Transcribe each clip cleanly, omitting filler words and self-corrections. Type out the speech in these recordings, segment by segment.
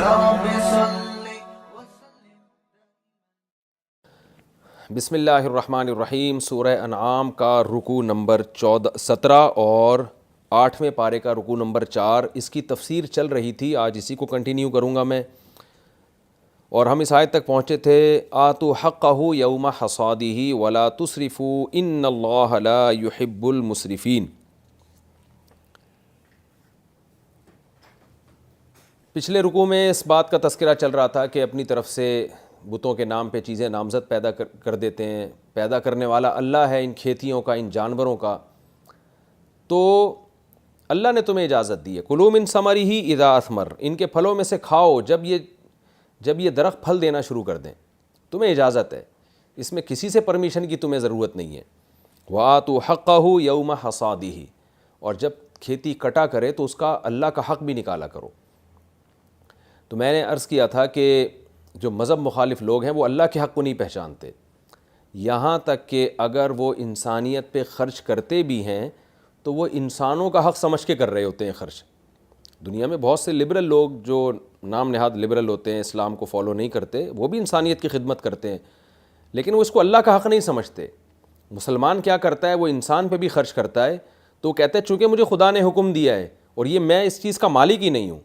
رب صل. بسم اللہ الرحمن الرحیم. سورہ انعام کا رکوع نمبر 17 اور 8ویں پارے کا رکوع نمبر 4. اس کی تفسیر چل رہی تھی, آج اسی کو کنٹینیو کروں گا میں. اور ہم اس آیت تک پہنچے تھے آتوا حقہ یوم حصادہ ولا تسرفوا ان اللہ لا یحب المسرفین. پچھلے رکوع میں اس بات کا تذکرہ چل رہا تھا کہ اپنی طرف سے بتوں کے نام پہ چیزیں نامزد پیدا کر دیتے ہیں. پیدا کرنے والا اللہ ہے ان کھیتیوں کا, ان جانوروں کا. تو اللہ نے تمہیں اجازت دی ہے, کلوا من ثمرہ اذا اثمر, ان کے پھلوں میں سے کھاؤ جب یہ درخت پھل دینا شروع کر دیں. تمہیں اجازت ہے, اس میں کسی سے پرمیشن کی تمہیں ضرورت نہیں ہے. وآتوا حقہ یوم حصادہ, اور جب کھیتی کٹا کرے تو اس کا اللہ کا حق بھی نکالا کرو. تو میں نے عرض کیا تھا کہ جو مذہب مخالف لوگ ہیں وہ اللہ کے حق کو نہیں پہچانتے, یہاں تک کہ اگر وہ انسانیت پہ خرچ کرتے بھی ہیں تو وہ انسانوں کا حق سمجھ کے کر رہے ہوتے ہیں خرچ. دنیا میں بہت سے لبرل لوگ جو نام نہاد لبرل ہوتے ہیں, اسلام کو فالو نہیں کرتے, وہ بھی انسانیت کی خدمت کرتے ہیں, لیکن وہ اس کو اللہ کا حق نہیں سمجھتے. مسلمان کیا کرتا ہے, وہ انسان پہ بھی خرچ کرتا ہے, تو وہ کہتا ہے چونکہ مجھے خدا نے حکم دیا ہے اور یہ میں اس چیز کا مالک ہی نہیں ہوں,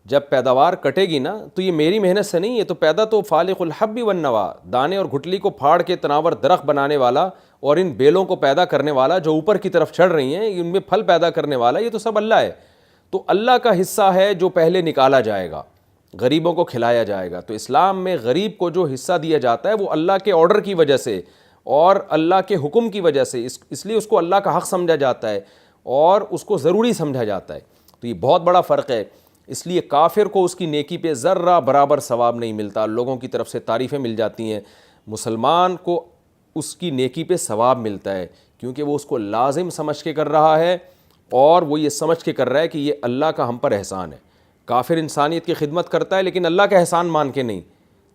جب پیداوار کٹے گی نا تو یہ میری محنت سے نہیں ہے, تو پیدا تو فالق الحب والنوا, دانے اور گھٹلی کو پھاڑ کے تناور درخت بنانے والا اور ان بیلوں کو پیدا کرنے والا جو اوپر کی طرف چڑھ رہی ہیں ان میں پھل پیدا کرنے والا, یہ تو سب اللہ ہے. تو اللہ کا حصہ ہے جو پہلے نکالا جائے گا, غریبوں کو کھلایا جائے گا. تو اسلام میں غریب کو جو حصہ دیا جاتا ہے وہ اللہ کے آرڈر کی وجہ سے اور اللہ کے حکم کی وجہ سے, اس لیے اس کو اللہ کا حق سمجھا جاتا ہے اور اس کو ضروری سمجھا جاتا ہے. تو یہ بہت بڑا فرق ہے. اس لیے کافر کو اس کی نیکی پہ ذرہ برابر ثواب نہیں ملتا, لوگوں کی طرف سے تعریفیں مل جاتی ہیں. مسلمان کو اس کی نیکی پہ ثواب ملتا ہے کیونکہ وہ اس کو لازم سمجھ کے کر رہا ہے اور وہ یہ سمجھ کے کر رہا ہے کہ یہ اللہ کا ہم پر احسان ہے. کافر انسانیت کی خدمت کرتا ہے لیکن اللہ کا احسان مان کے نہیں.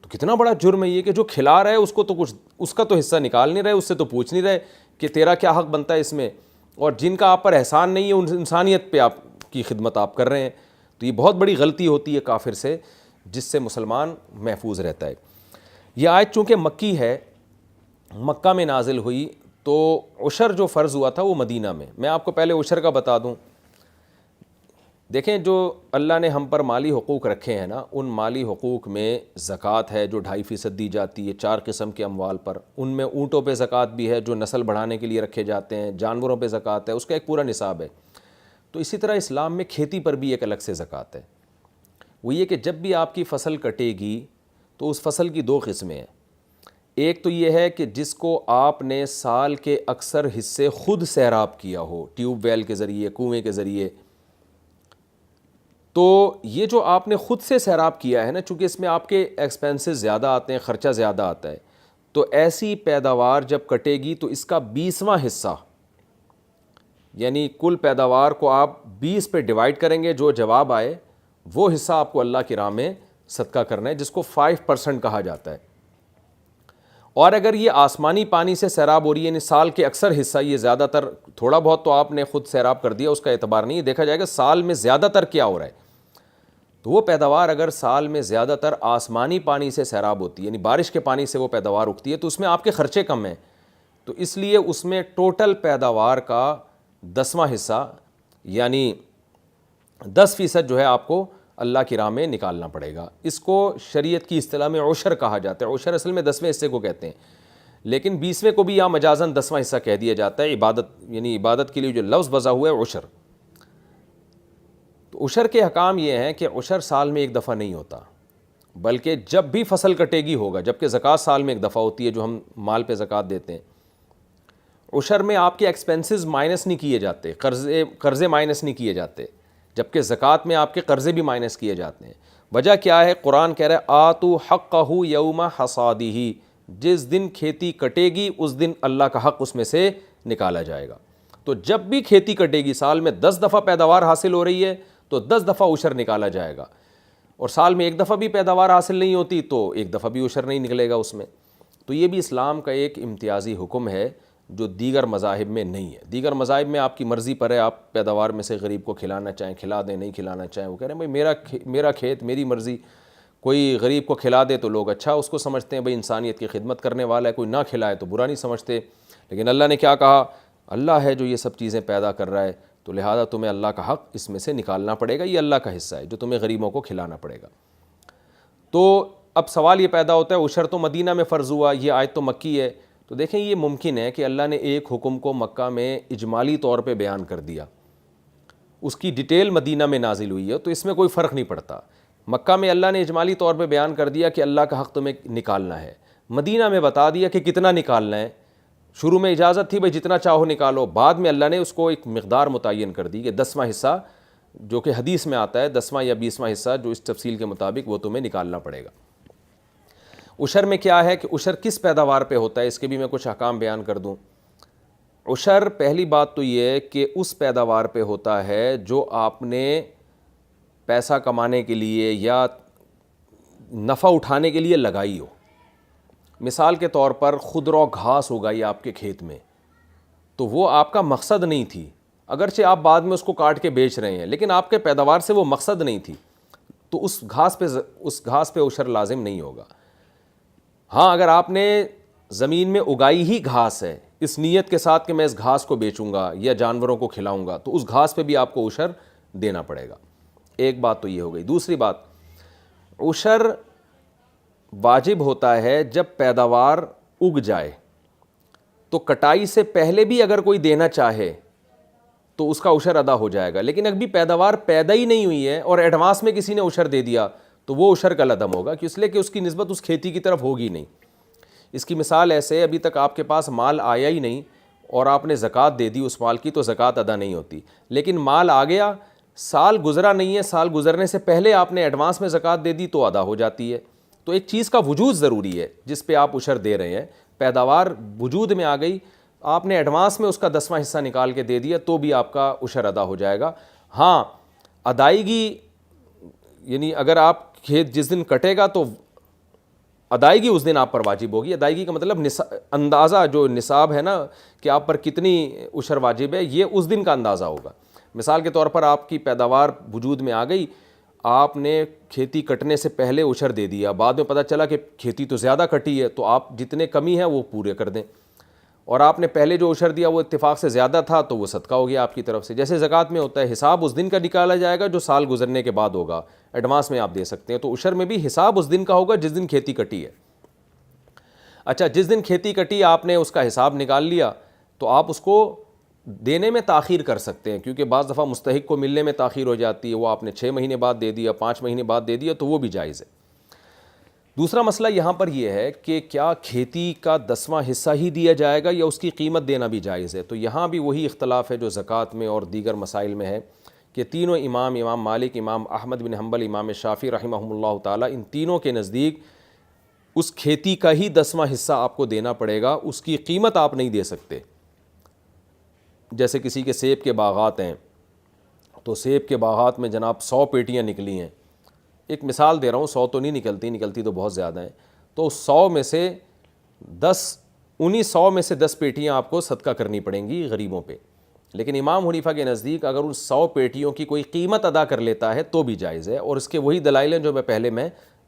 تو کتنا بڑا جرم ہے یہ کہ جو کھلا رہا ہے اس کو تو کچھ اس کا تو حصہ نکال نہیں رہے, اس سے تو پوچھ نہیں رہے کہ تیرا کیا حق بنتا ہے اس میں, اور جن کا آپ پر احسان نہیں ہے ان انسانیت پہ آپ کی خدمت آپ کر رہے ہیں. تو یہ بہت بڑی غلطی ہوتی ہے کافر سے, جس سے مسلمان محفوظ رہتا ہے. یہ آیت چونکہ مکی ہے, مکہ میں نازل ہوئی, تو عشر جو فرض ہوا تھا وہ مدینہ میں. میں آپ کو پہلے عشر کا بتا دوں. دیکھیں جو اللہ نے ہم پر مالی حقوق رکھے ہیں نا, ان مالی حقوق میں زکوٰۃ ہے جو 2.5% دی جاتی ہے 4 قسم کے اموال پر. ان میں اونٹوں پہ زکوٰۃ بھی ہے جو نسل بڑھانے کے لیے رکھے جاتے ہیں, جانوروں پہ زکوٰۃ ہے, اس کا ایک پورا نصاب ہے. تو اسی طرح اسلام میں کھیتی پر بھی ایک الگ سے زکوٰۃ ہے. وہ یہ کہ جب بھی آپ کی فصل کٹے گی تو اس فصل کی 2 قسمیں ہیں. ایک تو یہ ہے کہ جس کو آپ نے سال کے اکثر حصے خود سیراب کیا ہو, ٹیوب ویل کے ذریعے, کنویں کے ذریعے. تو یہ جو آپ نے خود سے سیراب کیا ہے نا, چونکہ اس میں آپ کے ایکسپینسز زیادہ آتے ہیں, خرچہ زیادہ آتا ہے, تو ایسی پیداوار جب کٹے گی تو اس کا 20واں حصہ, یعنی کل پیداوار کو آپ 20 پہ ڈیوائیڈ کریں گے, جو جواب آئے وہ حصہ آپ کو اللہ کی راہ میں صدقہ کرنا ہے, جس کو 5% کہا جاتا ہے. اور اگر یہ آسمانی پانی سے سیراب ہو رہی ہے, یعنی سال کے اکثر حصہ, یہ زیادہ تر, تھوڑا بہت تو آپ نے خود سیراب کر دیا, اس کا اعتبار نہیں ہے, دیکھا جائے گا سال میں زیادہ تر کیا ہو رہا ہے. تو وہ پیداوار اگر سال میں زیادہ تر آسمانی پانی سے سیراب ہوتی ہے, یعنی بارش کے پانی سے وہ پیداوار اگتی ہے, تو اس میں آپ کے خرچے کم ہیں. تو اس لیے اس میں ٹوٹل پیداوار کا 10واں حصہ یعنی 10% جو ہے آپ کو اللہ کی راہ میں نکالنا پڑے گا. اس کو شریعت کی اصطلاح میں عشر کہا جاتا ہے. عشر اصل میں 10ویں حصے کو کہتے ہیں, لیکن 20ویں کو بھی یا مجازاً 10واں حصہ کہہ دیا جاتا ہے. عبادت یعنی عبادت کے لیے جو لفظ وضع ہوا ہے عشر. تو عشر کے احکام یہ ہیں کہ عشر سال میں ایک دفعہ نہیں ہوتا, بلکہ جب بھی فصل کٹے گی ہوگا, جبکہ زکوٰۃ سال میں ایک دفعہ ہوتی ہے جو ہم مال پہ زکوٰۃ دیتے ہیں. عشر میں آپ کے ایکسپینسز مائنس نہیں کیے جاتے, قرضے مائنس نہیں کیے جاتے, جبکہ زکوٰۃ میں آپ کے قرضے بھی مائنس کیے جاتے ہیں. وجہ کیا ہے؟ قرآن کہہ رہا ہے آتوا حقہ یوم حصادہ, جس دن کھیتی کٹے گی اس دن اللہ کا حق اس میں سے نکالا جائے گا. تو جب بھی کھیتی کٹے گی, سال میں 10 دفعہ پیداوار حاصل ہو رہی ہے تو 10 دفعہ عشر نکالا جائے گا, اور سال میں 1 دفعہ بھی پیداوار حاصل نہیں ہوتی تو 1 دفعہ بھی عشر نہیں نکلے گا اس میں. تو یہ بھی اسلام کا ایک امتیازی حکم ہے. جو دیگر مذاہب میں نہیں ہے۔ دیگر مذاہب میں آپ کی مرضی پر ہے، آپ پیداوار میں سے غریب کو کھلانا چاہیں کھلا دیں، نہیں کھلانا چاہیں وہ کہہ رہے ہیں بھائی میرا کھیت میری مرضی، کوئی غریب کو کھلا دے تو لوگ اچھا اس کو سمجھتے ہیں، بھائی انسانیت کی خدمت کرنے والا ہے، کوئی نہ کھلائے تو برا نہیں سمجھتے۔ لیکن اللہ نے کیا کہا؟ اللہ ہے جو یہ سب چیزیں پیدا کر رہا ہے، تو لہٰذا تمہیں اللہ کا حق اس میں سے نکالنا پڑے گا، یہ اللہ کا حصہ ہے جو تمہیں غریبوں کو کھلانا پڑے گا۔ تو اب سوال یہ پیدا ہوتا ہے عشر تو مدینہ میں فرض ہوا، یہ آیت تو مکی ہے، تو دیکھیں یہ ممکن ہے کہ اللہ نے ایک حکم کو مکہ میں اجمالی طور پہ بیان کر دیا، اس کی ڈیٹیل مدینہ میں نازل ہوئی ہے، تو اس میں کوئی فرق نہیں پڑتا۔ مکہ میں اللہ نے اجمالی طور پہ بیان کر دیا کہ اللہ کا حق تمہیں نکالنا ہے، مدینہ میں بتا دیا کہ کتنا نکالنا ہے۔ شروع میں اجازت تھی بھائی جتنا چاہو نکالو، بعد میں اللہ نے اس کو ایک مقدار متعین کر دی کہ 10واں حصہ جو کہ حدیث میں آتا ہے، 10واں یا 20واں حصہ جو اس تفصیل کے مطابق وہ تمہیں نکالنا پڑے گا۔ عشر میں کیا ہے کہ عشر کس پیداوار پہ ہوتا ہے، اس کے بھی میں کچھ احکام بیان کر دوں۔ عشر پہلی بات تو یہ ہے کہ اس پیداوار پہ ہوتا ہے جو آپ نے پیسہ کمانے کے لیے یا نفع اٹھانے کے لیے لگائی ہو۔ مثال کے طور پر خودرو گھاس اگائی آپ کے کھیت میں، تو وہ آپ کا مقصد نہیں تھی، اگرچہ آپ بعد میں اس کو کاٹ کے بیچ رہے ہیں، لیکن آپ کے پیداوار سے وہ مقصد نہیں تھی، تو اس گھاس پہ عشر لازم نہیں ہوگا۔ ہاں اگر آپ نے زمین میں اگائی ہی گھاس ہے اس نیت کے ساتھ کہ میں اس گھاس کو بیچوں گا یا جانوروں کو کھلاؤں گا، تو اس گھاس پہ بھی آپ کو عشر دینا پڑے گا۔ ایک بات تو یہ ہو گئی۔ دوسری بات، عشر واجب ہوتا ہے جب پیداوار اگ جائے، تو کٹائی سے پہلے بھی اگر کوئی دینا چاہے تو اس کا عشر ادا ہو جائے گا، لیکن ابھی پیداوار پیدا ہی نہیں ہوئی ہے اور ایڈوانس میں کسی نے عشر دے دیا تو وہ عشر کا لدم ہوگا، اس لیے کہ اس کی نسبت اس کھیتی کی طرف ہوگی نہیں۔ اس کی مثال ایسے، ابھی تک آپ کے پاس مال آیا ہی نہیں اور آپ نے زکوٰۃ دے دی اس مال کی، تو زکوٰۃ ادا نہیں ہوتی، لیکن مال آ گیا، سال گزرا نہیں ہے، سال گزرنے سے پہلے آپ نے ایڈوانس میں زکوٰۃ دے دی تو ادا ہو جاتی ہے۔ تو ایک چیز کا وجود ضروری ہے جس پہ آپ عشر دے رہے ہیں، پیداوار وجود میں آ گئی، آپ نے ایڈوانس میں اس کا 10واں حصہ نکال کے دے دیا تو بھی آپ کا عشر ادا ہو جائے گا۔ ہاں ادائیگی، یعنی اگر آپ کھیت جس دن کٹے گا تو ادائیگی اس دن آپ پر واجب ہوگی۔ ادائیگی کا مطلب اندازہ جو نصاب ہے نا کہ آپ پر کتنی عشر واجب ہے، یہ اس دن کا اندازہ ہوگا۔ مثال کے طور پر آپ کی پیداوار وجود میں آ گئی، آپ نے کھیتی کٹنے سے پہلے عشر دے دیا، بعد میں پتہ چلا کہ کھیتی تو زیادہ کٹی ہے، تو آپ جتنے کمی ہے وہ پورے کر دیں، اور آپ نے پہلے جو عشر دیا وہ اتفاق سے زیادہ تھا تو وہ صدقہ ہو گیا آپ کی طرف سے۔ جیسے زکوٰۃ میں ہوتا ہے، حساب اس دن کا نکالا جائے گا جو سال گزرنے کے بعد ہوگا، ایڈوانس میں آپ دے سکتے ہیں، تو عشر میں بھی حساب اس دن کا ہوگا جس دن کھیتی کٹی ہے۔ اچھا، جس دن کھیتی کٹی آپ نے اس کا حساب نکال لیا تو آپ اس کو دینے میں تاخیر کر سکتے ہیں، کیونکہ بعض دفعہ مستحق کو ملنے میں تاخیر ہو جاتی ہے، وہ آپ نے 6 مہینے بعد دے دیا، 5 مہینے بعد دے دیا، تو وہ بھی جائز ہے۔ دوسرا مسئلہ یہاں پر یہ ہے کہ کیا کھیتی کا 10واں حصہ ہی دیا جائے گا یا اس کی قیمت دینا بھی جائز ہے؟ تو یہاں بھی وہی اختلاف ہے جو زکوٰۃ میں اور دیگر مسائل میں ہے کہ تینوں امام مالک، امام احمد بن حنبل، امام شافعی رحمہم اللہ تعالیٰ، ان تینوں کے نزدیک اس کھیتی کا ہی 10واں حصہ آپ کو دینا پڑے گا، اس کی قیمت آپ نہیں دے سکتے۔ جیسے کسی کے سیب کے باغات ہیں، تو سیب کے باغات میں جناب 100 پیٹیاں نکلی ہیں، ایک مثال دے رہا ہوں، 100 تو نہیں نکلتی تو بہت زیادہ ہیں، تو 100 میں سے 10 پیٹیاں آپ کو صدقہ کرنی پڑیں گی غریبوں پہ۔ لیکن امام حنیفہ کے نزدیک اگر ان 100 پیٹیوں کی کوئی قیمت ادا کر لیتا ہے تو بھی جائز ہے، اور اس کے وہی دلائل ہیں جو میں پہلے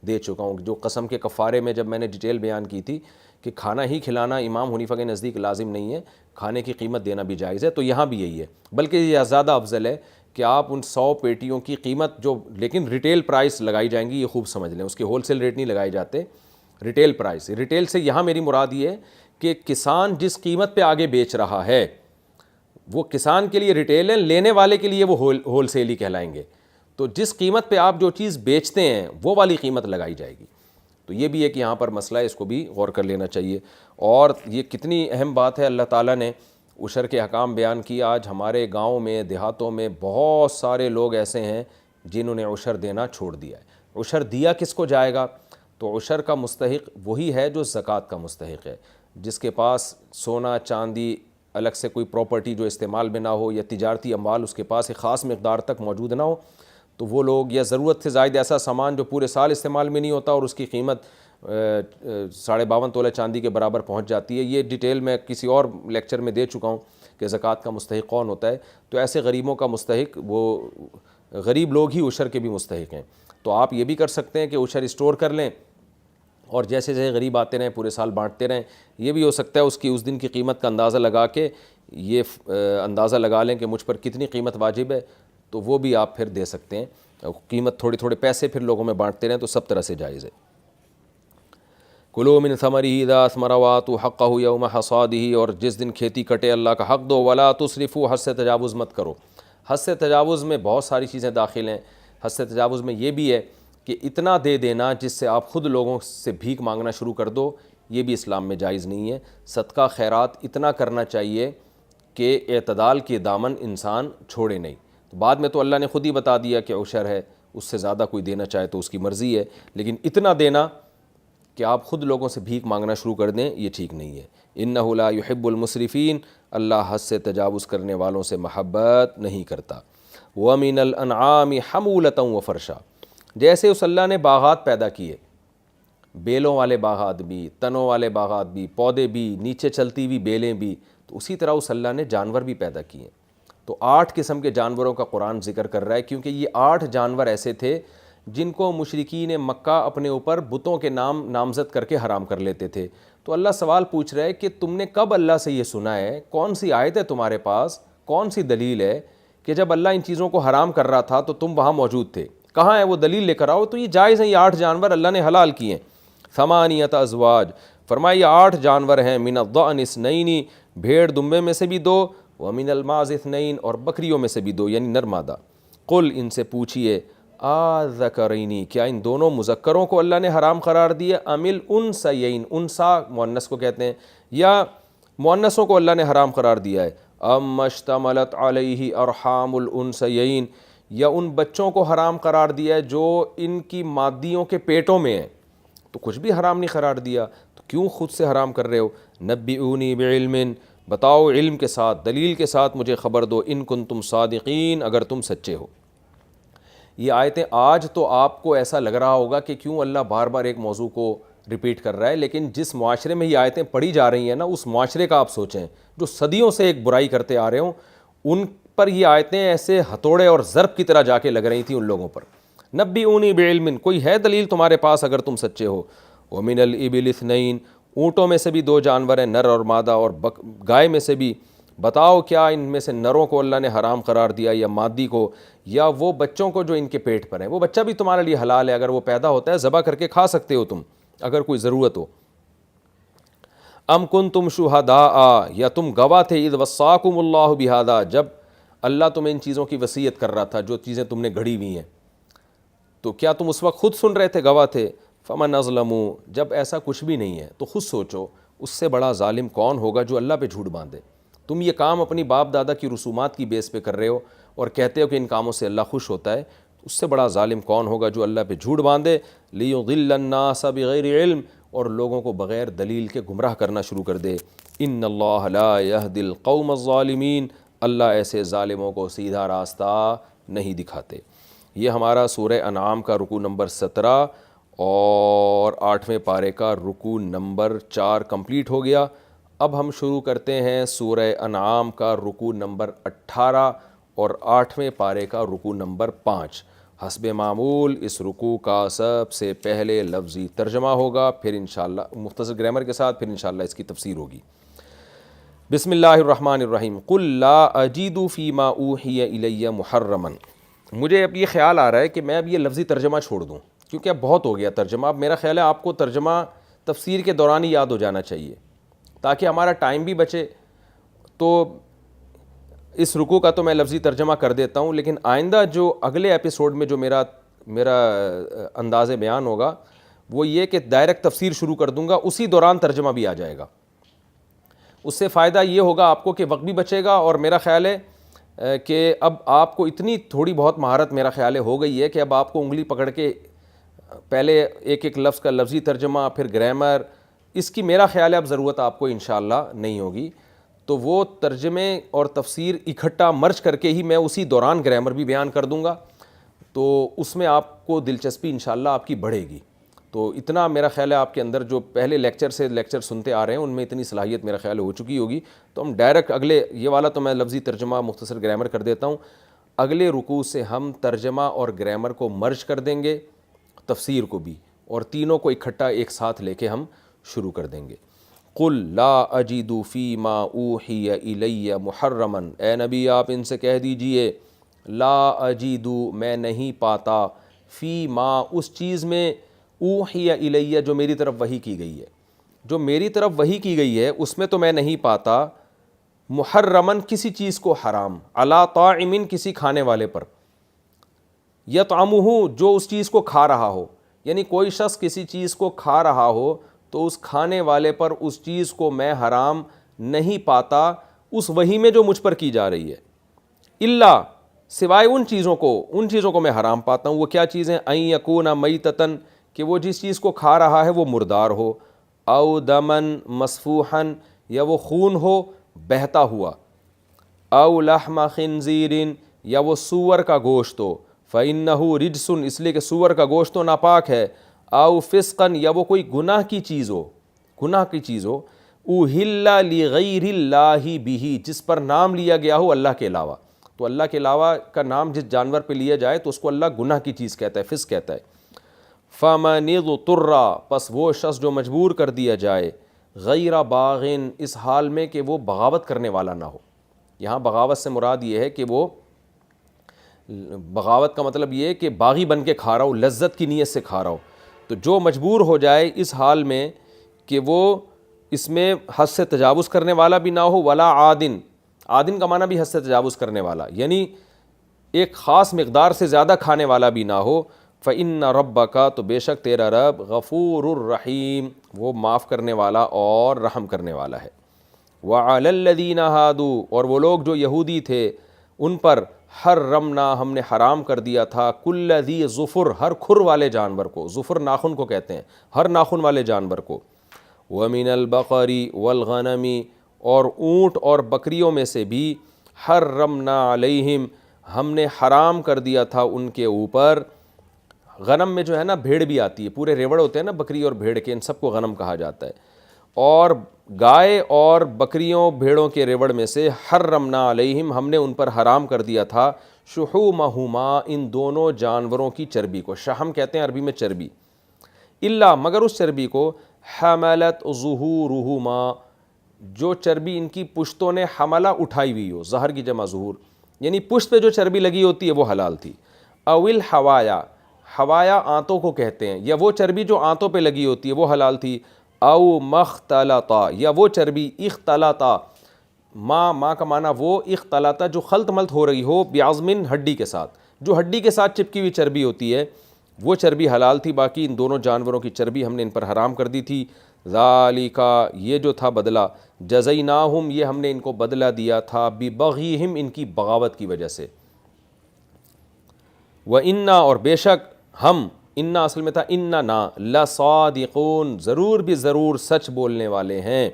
دے چکا ہوں، جو قسم کے کفارے میں جب میں نے ڈیٹیل بیان کی تھی کہ کھانا ہی کھلانا امام حنیفہ کے نزدیک لازم نہیں ہے، کھانے کی قیمت دینا بھی جائز ہے، تو یہاں بھی یہی ہے، بلکہ یہ زیادہ افضل ہے کہ آپ ان 100 پیٹیوں کی قیمت جو لیکن ریٹیل پرائس لگائی جائیں گی، یہ خوب سمجھ لیں، اس کے ہول سیل ریٹ نہیں لگائے جاتے، ریٹیل پرائس۔ ریٹیل سے یہاں میری مراد یہ ہے کہ کسان جس قیمت پہ آگے بیچ رہا ہے وہ کسان کے لیے ریٹیل ہے، لینے والے کے لیے وہ ہول سیل ہی کہلائیں گے، تو جس قیمت پہ آپ جو چیز بیچتے ہیں وہ والی قیمت لگائی جائے گی۔ تو یہ بھی ایک یہاں پر مسئلہ ہے، اس کو بھی غور کر لینا چاہیے۔ اور یہ کتنی اہم بات ہے، اللہ تعالیٰ نے عشر کے احکام بیان کیا۔ آج ہمارے گاؤں میں، دیہاتوں میں بہت سارے لوگ ایسے ہیں جنہوں نے عشر دینا چھوڑ دیا ہے۔ عشر دیا کس کو جائے گا؟ تو عشر کا مستحق وہی ہے جو زکوٰۃ کا مستحق ہے، جس کے پاس سونا چاندی الگ سے کوئی پراپرٹی جو استعمال میں نہ ہو، یا تجارتی اموال اس کے پاس ایک خاص مقدار تک موجود نہ ہو، تو وہ لوگ، یا ضرورت سے زائد ایسا سامان جو پورے سال استعمال میں نہیں ہوتا اور اس کی قیمت 52.5 تولہ چاندی کے برابر پہنچ جاتی ہے. یہ ڈیٹیل میں کسی اور لیکچر میں دے چکا ہوں کہ زکوٰۃ کا مستحق کون ہوتا ہے. تو ایسے غریبوں کا مستحق وہ غریب لوگ ہی عشر کے بھی مستحق ہیں. تو آپ یہ بھی کر سکتے ہیں کہ عشر اسٹور کر لیں اور جیسے جیسے غریب آتے رہیں پورے سال بانٹتے رہیں. یہ بھی ہو سکتا ہے اس کی اس دن کی قیمت کا اندازہ لگا کے یہ اندازہ لگا لیں کہ مجھ پر کتنی قیمت واجب ہے, تو وہ بھی آپ پھر دے سکتے ہیں. قیمت تھوڑے تھوڑے پیسے پھر لوگوں میں بانٹتے رہیں تو سب طرح سے جائز ہے. کلوا من ثمرہ اذا اثمر وآتوا حقہ یوم حصادہ, اور جس دن کھیتی کٹے اللہ کا حق دو. ولا تسرفوا, حد سے تجاوز مت کرو. حد سے تجاوز میں بہت ساری چیزیں داخل ہیں. حد سے تجاوز میں یہ بھی ہے کہ اتنا دے دینا جس سے آپ خود لوگوں سے بھیک مانگنا شروع کر دو, یہ بھی اسلام میں جائز نہیں ہے. صدقہ خیرات اتنا کرنا چاہیے کہ اعتدال کے دامن انسان چھوڑے نہیں. بعد میں تو اللہ نے خود ہی بتا دیا کہ عشر ہے, اس سے زیادہ کوئی دینا چاہے تو اس کی مرضی ہے, لیکن اتنا دینا کہ آپ خود لوگوں سے بھیک مانگنا شروع کر دیں یہ ٹھیک نہیں ہے. انہ لا یحب المسرفین, اللہ حد سے تجاوز کرنے والوں سے محبت نہیں کرتا. ومن الانعام حمولۃ وفرشا, جیسے اس اللہ نے باغات پیدا کیے, بیلوں والے باغات بھی, تنوں والے باغات بھی, پودے بھی, نیچے چلتی ہوئی بیلیں بھی, تو اسی طرح اس اللہ نے جانور بھی پیدا کیے. تو 8 قسم کے جانوروں کا قرآن ذکر کر رہا ہے, کیونکہ یہ 8 جانور ایسے تھے جن کو مشرکین مکہ اپنے اوپر بتوں کے نام نامزد کر کے حرام کر لیتے تھے. تو اللہ سوال پوچھ رہا ہے کہ تم نے کب اللہ سے یہ سنا ہے, کون سی آیت ہے تمہارے پاس, کون سی دلیل ہے کہ جب اللہ ان چیزوں کو حرام کر رہا تھا تو تم وہاں موجود تھے, کہاں ہے وہ دلیل لے کر آؤ. تو یہ جائز ہیں, یہ 8 جانور اللہ نے حلال کیے ہیں. ثمانیۃ ازواج, فرمایا یہ 8 جانور ہیں. من الضأن اثنین, بھیڑ دمبے میں سے بھی 2, ومن الماعز اثنین, اور بکریوں میں سے بھی 2 یعنی نر مادہ. قل, ان سے پوچھئے, آذکرینی, کیا ان دونوں مذکروں کو اللہ نے حرام قرار دیا, ام الانثیین, انثا مؤنث کو کہتے ہیں, یا مؤنثوں کو اللہ نے حرام قرار دیا ہے, ام اشتملت علیہ ارحام الانثیین, یا ان بچوں کو حرام قرار دیا ہے جو ان کی مادیوں کے پیٹوں میں ہیں. تو کچھ بھی حرام نہیں قرار دیا, تو کیوں خود سے حرام کر رہے ہو. نبئونی بعلم, بتاؤ علم کے ساتھ, دلیل کے ساتھ مجھے خبر دو, ان کنتم صادقین, اگر تم سچے ہو. یہ آیتیں آج تو آپ کو ایسا لگ رہا ہوگا کہ کیوں اللہ بار بار ایک موضوع کو ریپیٹ کر رہا ہے, لیکن جس معاشرے میں یہ آیتیں پڑھی جا رہی ہیں نا, اس معاشرے کا آپ سوچیں جو صدیوں سے ایک برائی کرتے آ رہے ہوں, ان پر یہ آیتیں ایسے ہتھوڑے اور ضرب کی طرح جا کے لگ رہی تھیں ان لوگوں پر. نبئونی بعلم, کوئی ہے دلیل تمہارے پاس اگر تم سچے ہو. ومن الابل اثنین, اونٹوں میں سے بھی 2 جانور ہیں, نر اور مادہ, اور گائے میں سے بھی. بتاؤ کیا ان میں سے نروں کو اللہ نے حرام قرار دیا یا مادی کو, یا وہ بچوں کو جو ان کے پیٹ پر ہیں. وہ بچہ بھی تمہارے لیے حلال ہے, اگر وہ پیدا ہوتا ہے ذبح کر کے کھا سکتے ہو تم اگر کوئی ضرورت ہو. ام کنتم شہداء, یا تم گواہ تھے, اذ وصاکم اللہ بہذا, جب اللہ تمہیں ان چیزوں کی وصیت کر رہا تھا, جو چیزیں تم نے گھڑی ہوئی ہیں, تو کیا تم اس وقت خود سن رہے تھے, گواہ تھے. فمن اظلم, جب ایسا کچھ بھی نہیں ہے تو خود سوچو اس سے بڑا ظالم کون ہوگا جو اللہ پہ جھوٹ باندھے. تم یہ کام اپنی باپ دادا کی رسومات کی بیس پہ کر رہے ہو اور کہتے ہو کہ ان کاموں سے اللہ خوش ہوتا ہے, اس سے بڑا ظالم کون ہوگا جو اللہ پہ جھوٹ باندھے. لیضل الناس بغیر علم, اور لوگوں کو بغیر دلیل کے گمراہ کرنا شروع کر دے. ان اللہ لا یہدی القوم الظالمین, اللہ ایسے ظالموں کو سیدھا راستہ نہیں دکھاتے. یہ ہمارا سورہ انعام کا رکوع نمبر 17 اور 8ویں پارے کا رکوع نمبر 4 کمپلیٹ ہو گیا. اب ہم شروع کرتے ہیں سورہ انعام کا رکوع نمبر 18 اور 8ویں پارے کا رکوع نمبر 5. حسب معمول اس رکوع کا سب سے پہلے لفظی ترجمہ ہوگا, پھر انشاءاللہ مختصر گرامر کے ساتھ, پھر انشاءاللہ اس کی تفسیر ہوگی. بسم اللہ الرحمن الرحیم. قل لا اجید فیما اوحی الی محرما, مجھے اب یہ خیال آ رہا ہے کہ میں اب یہ لفظی ترجمہ چھوڑ دوں, کیونکہ اب بہت ہو گیا ترجمہ. اب میرا خیال ہے آپ کو ترجمہ تفسیر کے دوران ہی یاد ہو جانا چاہیے تاکہ ہمارا ٹائم بھی بچے. تو اس رکوع کا تو میں لفظی ترجمہ کر دیتا ہوں, لیکن آئندہ جو اگلے ایپیسوڈ میں جو میرا انداز بیان ہوگا وہ یہ کہ ڈائریکٹ تفسیر شروع کر دوں گا, اسی دوران ترجمہ بھی آ جائے گا. اس سے فائدہ یہ ہوگا آپ کو کہ وقت بھی بچے گا, اور میرا خیال ہے کہ اب آپ کو اتنی تھوڑی بہت مہارت میرا خیال ہے ہو گئی ہے کہ اب آپ کو انگلی پکڑ کے پہلے ایک ایک لفظ کا لفظی ترجمہ, پھر گرامر, اس کی میرا خیال ہے اب ضرورت آپ کو انشاءاللہ نہیں ہوگی. تو وہ ترجمے اور تفسیر اکٹھا مرج کر کے ہی میں اسی دوران گرامر بھی بیان کر دوں گا, تو اس میں آپ کو دلچسپی انشاءاللہ آپ کی بڑھے گی. تو اتنا میرا خیال ہے آپ کے اندر جو پہلے لیکچر سے لیکچر سنتے آ رہے ہیں ان میں اتنی صلاحیت میرا خیال ہو چکی ہوگی. تو ہم ڈائریکٹ اگلے، یہ والا تو میں لفظی ترجمہ مختصر گرامر کر دیتا ہوں، اگلے رکوع سے ہم ترجمہ اور گرامر کو مرج کر دیں گے، تفسیر کو بھی، اور تینوں کو اکٹھا ایک ساتھ لے کے ہم شروع کر دیں گے. قل لا اجد فیما اوحی الی محرما، اے نبی آپ ان سے کہہ دیجئے لا اجد، میں نہیں پاتا، فی ما، اس چیز میں، اوحی الی، جو میری طرف وحی کی گئی ہے، جو میری طرف وحی کی گئی ہے اس میں تو میں نہیں پاتا، محرمن کسی چیز کو حرام، علی طاعم کسی کھانے والے پر، یطعمہ جو اس چیز کو کھا رہا ہو، یعنی کوئی شخص کسی چیز کو کھا رہا ہو تو اس کھانے والے پر اس چیز کو میں حرام نہیں پاتا اس وحی میں جو مجھ پر کی جا رہی ہے، الا، سوائے ان چیزوں کو میں حرام پاتا ہوں. وہ کیا چیزیں؟ ان یکون میتتن، کہ وہ جس چیز کو کھا رہا ہے وہ مردار ہو، او دمن مسفوحن، یا وہ خون ہو بہتا ہوا، او لحم خنزیر، یا وہ سور کا گوشت ہو، فإنہ رجس، اس لیے کہ سور کا گوشت تو ناپاک ہے، او فسقن، یا وہ کوئی گناہ کی چیز ہو، اوہل لغیر اللہ بہ، جس پر نام لیا گیا ہو اللہ کے علاوہ. تو اللہ کے علاوہ کا نام جس جانور پہ لیا جائے تو اس کو اللہ گناہ کی چیز کہتا ہے، فسق کہتا ہے. فَمَنِ اضْطُرَّ، پس وہ شخص جو مجبور کر دیا جائے، غیر باغن، اس حال میں کہ وہ بغاوت کرنے والا نہ ہو. یہاں بغاوت سے مراد یہ ہے کہ وہ، بغاوت کا مطلب یہ ہے کہ باغی بن کے کھا رہا ہو، لذت کی نیت سے کھا رہا ہو. تو جو مجبور ہو جائے اس حال میں کہ وہ اس میں حد سے تجاوز کرنے والا بھی نہ ہو، ولا عادن، عادن کا معنی بھی حد سے تجاوز کرنے والا، یعنی ایک خاص مقدار سے زیادہ کھانے والا بھی نہ ہو. فإن ربک، تو بے شک تیرا رب، غفور الرحیم، وہ معاف کرنے والا اور رحم کرنے والا ہے. وعلی الذین ہادوا، اور وہ لوگ جو یہودی تھے ان پر، حرمنا، ہم نے حرام کر دیا تھا، کل ذی ظفر، ہر کھر والے جانور کو، ظفر ناخن کو کہتے ہیں، ہر ناخن والے جانور کو، ومن البقر والغنم، اور اونٹ اور بکریوں میں سے بھی، حرمنا علیہم، ہم نے حرام کر دیا تھا ان کے اوپر. غنم میں جو ہے نا بھیڑ بھی آتی ہے، پورے ریوڑ ہوتے ہیں نا بکری اور بھیڑ کے، ان سب کو غنم کہا جاتا ہے. اور گائے اور بکریوں بھیڑوں کے ریوڑ میں سے، حرمنا علیہم، ہم نے ان پر حرام کر دیا تھا، شحومہما، ان دونوں جانوروں کی چربی کو، شحم کہتے ہیں عربی میں چربی، الا، مگر اس چربی کو، حملت ظہورہما، جو چربی ان کی پشتوں نے حملہ اٹھائی ہوئی ہو، ظہر کی جمع ظہور، یعنی پشت پہ جو چربی لگی ہوتی ہے وہ حلال تھی. اول حوایا، حوایا آنتوں کو کہتے ہیں، یا وہ چربی جو آنتوں پہ لگی ہوتی ہے وہ حلال تھی. او مختلطا، یا وہ چربی، اختلطا، ما کا معنی وہ، اختلطا جو خلط ملط ہو رہی ہو، بعظم، ہڈی کے ساتھ، جو ہڈی کے ساتھ چپکی ہوئی چربی ہوتی ہے وہ چربی حلال تھی. باقی ان دونوں جانوروں کی چربی ہم نے ان پر حرام کر دی تھی. ذالک، یہ جو تھا بدلہ، جزیناہم، یہ ہم نے ان کو بدلہ دیا تھا، ببغیہم، ان کی بغاوت کی وجہ سے. وَإِنَّا، اور بے شک ہم، انا اصل میں تھا انا نا، لصادقون، ضرور بھی ضرور سچ بولنے والے ہیں.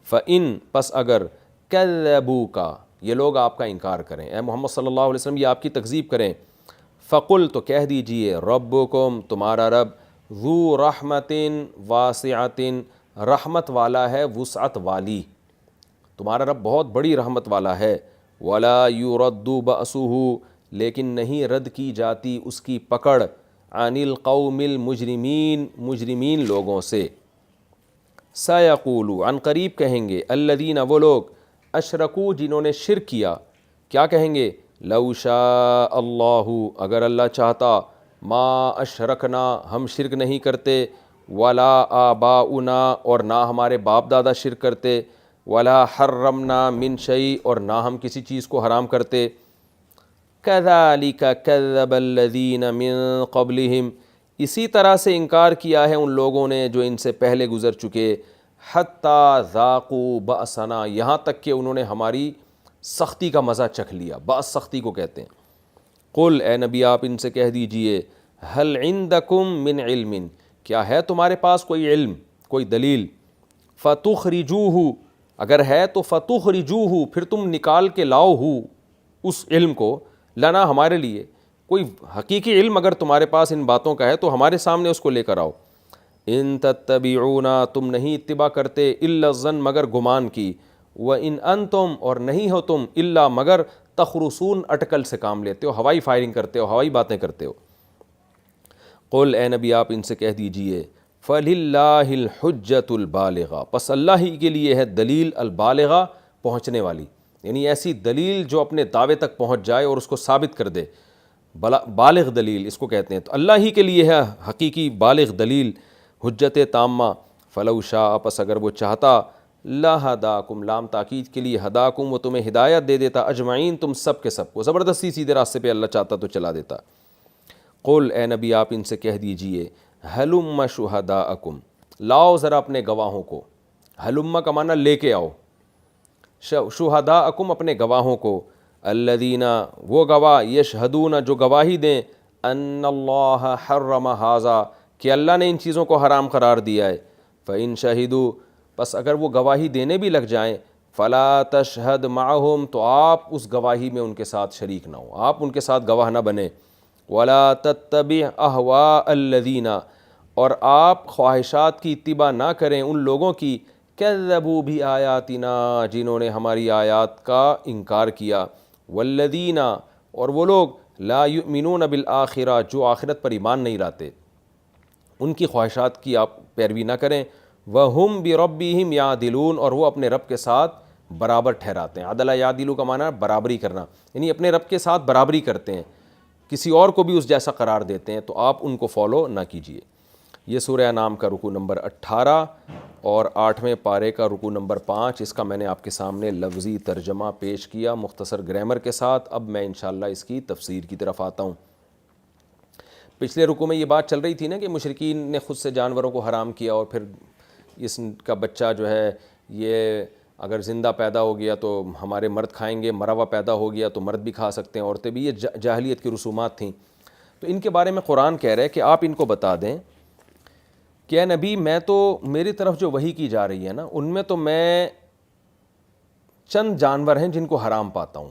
فَإِن، پس اگر، کذبوک، یہ لوگ آپ کا انکار کریں، اے محمد صلی اللہ علیہ وسلم یہ آپ کی تکذیب کریں، فقل، تو کہہ دیجئے، ربکم، تمہارا رب، ذو رحمت واسعۃ، رحمت والا ہے وسعت والی، تمہارا رب بہت بڑی رحمت والا ہے. ولا یرد بأسہ، لیکن نہیں رد کی جاتی اس کی پکڑ، عن القوم المجرمین، مجرمین لوگوں سے. سیقول، عن قریب کہیں گے، الذین، وہ لوگ، اشرکو، جنہوں نے شرک کیا، کیا کہیں گے؟ لو شاء اللہ، اگر اللہ چاہتا، ما اشرکنا، ہم شرک نہیں کرتے، ولا آباؤنا، اور نہ ہمارے باپ دادا شرک کرتے، ولا حرمنا من شیء، اور نہ ہم کسی چیز کو حرام کرتے. کذالک کذب الذین من قبلہم، اسی طرح سے انکار کیا ہے ان لوگوں نے جو ان سے پہلے گزر چکے. حتی ذاقوا بأسنا، یہاں تک کہ انہوں نے ہماری سختی کا مزہ چکھ لیا، بأس سختی کو کہتے ہیں. قل، اے نبی آپ ان سے کہہ دیجئے، هل عندکم من علم، کیا ہے تمہارے پاس کوئی علم، کوئی دلیل، فتخرجوہ، اگر ہے تو فتخرجوہ، پھر تم نکال کے لاؤ ہو اس علم کو، لنا، ہمارے لیے، کوئی حقیقی علم اگر تمہارے پاس ان باتوں کا ہے تو ہمارے سامنے اس کو لے کر آؤ. ان تتبعون تم نہیں اتباع کرتے الا الظن مگر گمان کی، وان انتم اور نہیں ہو تم الا مگر تخرصون اٹکل سے کام لیتے ہو، ہوائی فائرنگ کرتے ہو، ہوائی باتیں کرتے ہو۔ قل اے نبی آپ ان سے کہہ دیجئے فللہ الحجۃ البالغہ، پس اللہ ہی کے لیے ہے دلیل البالغہ پہنچنے والی، یعنی ایسی دلیل جو اپنے دعوے تک پہنچ جائے اور اس کو ثابت کر دے، بالغ دلیل اس کو کہتے ہیں۔ تو اللہ ہی کے لیے ہے حقیقی بالغ دلیل، حجت تامہ۔ فلو شاء پس اگر وہ چاہتا، لہداکم لام تاکید کے لیے، ہداکم وہ تمہیں ہدایت دے دیتا، اجمعین تم سب کے سب کو، زبردستی سیدھے راستے پہ اللہ چاہتا تو چلا دیتا۔ قل اے نبی آپ ان سے کہہ دیجئے ہلم شہداءکم، لاؤ ذرا اپنے گواہوں کو، ہلم کا معنی لے کے آؤ، شہداءکم اپنے گواہوں کو، الذین وہ گواہ، یشہدون جو گواہی دیں، ان اللہ حرم ھذا کہ اللہ نے ان چیزوں کو حرام قرار دیا ہے، فإن شہدوا پس اگر وہ گواہی دینے بھی لگ جائیں، فلا تشہد معہم تو آپ اس گواہی میں ان کے ساتھ شریک نہ ہو، آپ ان کے ساتھ گواہ نہ بنیں، ولا تتبع اہواء الذین اور آپ خواہشات کی اتباع نہ کریں ان لوگوں کی، کذبوا بآیاتنا جنہوں نے ہماری آیات کا انکار کیا، والذین اور وہ لوگ لا یؤمنون بالآخرہ جو آخرت پر ایمان نہیں لاتے، ان کی خواہشات کی آپ پیروی نہ کریں، وَهُمْ بِرَبِّهِمْ يَعْدِلُونَ اور وہ اپنے رب کے ساتھ برابر ٹھہراتے ہیں۔ عدلہ یعدلو کا معنی ہے برابری کرنا، یعنی اپنے رب کے ساتھ برابری کرتے ہیں، کسی اور کو بھی اس جیسا قرار دیتے ہیں، تو آپ ان کو فالو نہ کیجیے۔ یہ سورہ انعام کا رکوع نمبر 18 اور 8ویں پارے کا رکوع نمبر 5، اس کا میں نے آپ کے سامنے لفظی ترجمہ پیش کیا مختصر گرامر کے ساتھ۔ اب میں انشاءاللہ اس کی تفسیر کی طرف آتا ہوں۔ پچھلے رکوع میں یہ بات چل رہی تھی نا کہ مشرکین نے خود سے جانوروں کو حرام کیا، اور پھر اس کا بچہ جو ہے یہ اگر زندہ پیدا ہو گیا تو ہمارے مرد کھائیں گے، مرا ہوا پیدا ہو گیا تو مرد بھی کھا سکتے ہیں، عورتیں بھی، یہ جاہلیت کی رسومات تھیں۔ تو ان کے بارے میں قرآن کہہ رہا ہے کہ آپ ان کو بتا دیں کہ اے نبی میں تو میری طرف جو وحی کی جا رہی ہے نا، ان میں تو میں چند جانور ہیں جن کو حرام پاتا ہوں،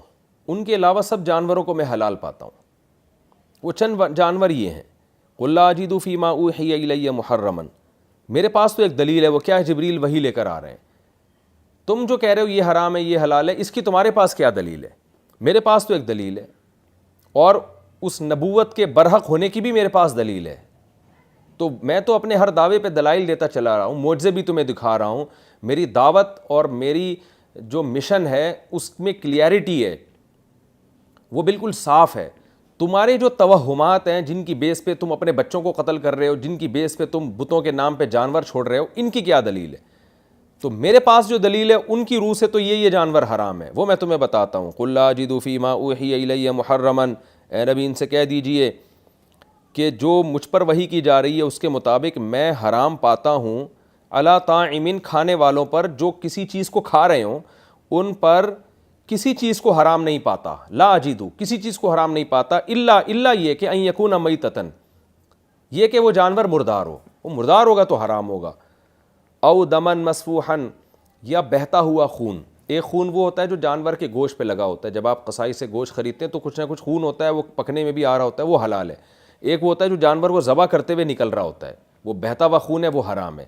ان کے علاوہ سب جانوروں کو میں حلال پاتا ہوں۔ وہ چند جانور یہ ہیں، قُل لَا أَجِدُ فِي مَا أُوحِيَ إِلَيَّ مُحَرَّمًا، میرے پاس تو ایک دلیل ہے، وہ کیا ہے؟ جبریل وحی لے کر آ رہے ہیں۔ تم جو کہہ رہے ہو یہ حرام ہے یہ حلال ہے، اس کی تمہارے پاس کیا دلیل ہے؟ میرے پاس تو ایک دلیل ہے، اور اس نبوت کے برحق ہونے کی بھی میرے پاس دلیل ہے۔ تو میں تو اپنے ہر دعوے پہ دلائل دیتا چلا رہا ہوں، معجزے بھی تمہیں دکھا رہا ہوں، میری دعوت اور میری جو مشن ہے اس میں کلیئرٹی ہے، وہ بالکل صاف ہے۔ تمہارے جو توہمات ہیں جن کی بیس پہ تم اپنے بچوں کو قتل کر رہے ہو، جن کی بیس پہ تم بتوں کے نام پہ جانور چھوڑ رہے ہو، ان کی کیا دلیل ہے؟ تو میرے پاس جو دلیل ہے ان کی روح سے تو یہ جانور حرام ہے، وہ میں تمہیں بتاتا ہوں۔ قُل لَا أَجِدُ فِي مَا أُوحِيَ إِلَيَّ مُحَرَّمًا، اے نبی ان سے کہہ دیجئے کہ جو مجھ پر وحی کی جا رہی ہے اس کے مطابق میں حرام پاتا ہوں، علی طاعم کھانے والوں پر جو کسی چیز کو کھا رہے ہوں، ان پر کسی چیز کو حرام نہیں پاتا، لا اجیدو کسی چیز کو حرام نہیں پاتا، الا یہ کہ ان یکون میتتن، یہ کہ وہ جانور مردار ہو، وہ مردار ہوگا تو حرام ہوگا، او دمن مسفوحا یا بہتا ہوا خون۔ ایک خون وہ ہوتا ہے جو جانور کے گوشت پہ لگا ہوتا ہے، جب آپ قصائی سے گوشت خریدتے ہیں تو کچھ نہ کچھ خون ہوتا ہے، وہ پکنے میں بھی آ رہا ہوتا ہے، وہ حلال ہے۔ ایک وہ ہوتا ہے جو جانور کو ذبح کرتے ہوئے نکل رہا ہوتا ہے، وہ بہتا ہوا خون ہے، وہ حرام ہے۔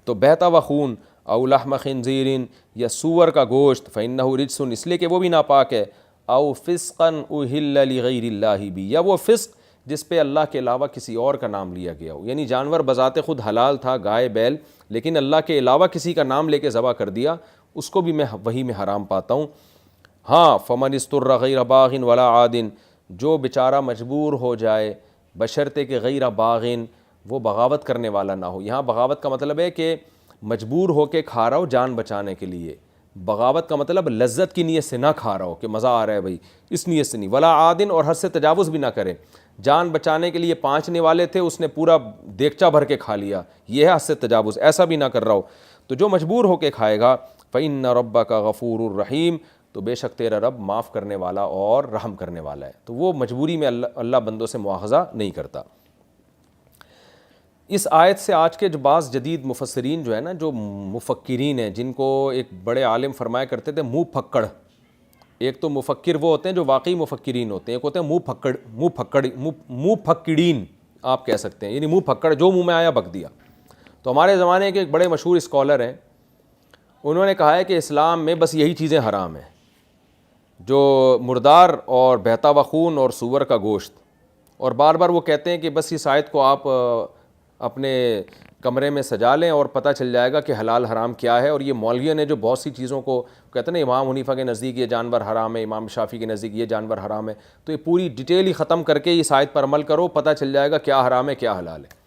تو بہتا ہوا خون، او لحم خنزیر یا سور کا گوشت، فإنہ رجس اس لیے کہ وہ بھی ناپاک ہے، او فسقا اہل لغیر اللہ بھی، یا وہ فسق جس پہ اللہ کے علاوہ کسی اور کا نام لیا گیا ہو، یعنی جانور بذات خود حلال تھا، گائے بیل، لیکن اللہ کے علاوہ کسی کا نام لے کے ذبح کر دیا، اس کو بھی میں وہی میں حرام پاتا ہوں۔ ہاں فمن استر غیر باغ ولا عاد، جو بیچارہ مجبور ہو جائے بشرطے کہ غیر باغ، وہ بغاوت کرنے والا نہ ہو۔ یہاں بغاوت کا مطلب ہے کہ مجبور ہو کے کھا رہا ہو جان بچانے کے لیے، بغاوت کا مطلب لذت کی نیت سے نہ کھا رہا ہو کہ مزہ آ رہا ہے بھائی، اس نیت سے نہیں، ولا عادن اور حد سے تجاوز بھی نہ کرے، جان بچانے کے لیے 5 والے تھے، اس نے پورا دیگچا بھر کے کھا لیا، یہ ہے حد سے تجاوز، ایسا بھی نہ کر رہا ہو۔ تو جو مجبور ہو کے کھائے گا، فإن ربک غفور الرحیم، تو بے شک تیرا رب معاف کرنے والا اور رحم کرنے والا ہے، تو وہ مجبوری میں اللہ بندوں سے مواخذہ نہیں کرتا۔ اس آیت سے آج کے جو بعض جدید مفسرین جو ہے نا، جو مفکرین ہیں، جن کو ایک بڑے عالم فرمایا کرتے تھے منہ پھکڑ، ایک تو مفکر وہ ہوتے ہیں جو واقعی مفکرین ہوتے ہیں، ایک ہوتے ہیں منہ پھکڑین آپ کہہ سکتے ہیں، یعنی منہ پھکڑ، جو منہ میں آیا بک دیا۔ تو ہمارے زمانے کے ایک بڑے مشہور اسکالر ہیں، انہوں نے کہا ہے کہ اسلام میں بس یہی چیزیں حرام ہیں، جو مردار اور بہتا ہوا خون اور سور کا گوشت. اور بار بار وہ کہتے ہیں کہ بس اس آیت کو آپ اپنے کمرے میں سجا لیں اور پتہ چل جائے گا کہ حلال حرام کیا ہے. اور یہ مولویوں نے جو بہت سی چیزوں کو کہتے ہیں نا، امام حنیفہ کے نزدیک یہ جانور حرام ہے، امام شافعی کے نزدیک یہ جانور حرام ہے، تو یہ پوری ڈیٹیل ہی ختم کر کے اس آیت پر عمل کرو، پتہ چل جائے گا کیا حرام ہے کیا حلال ہے.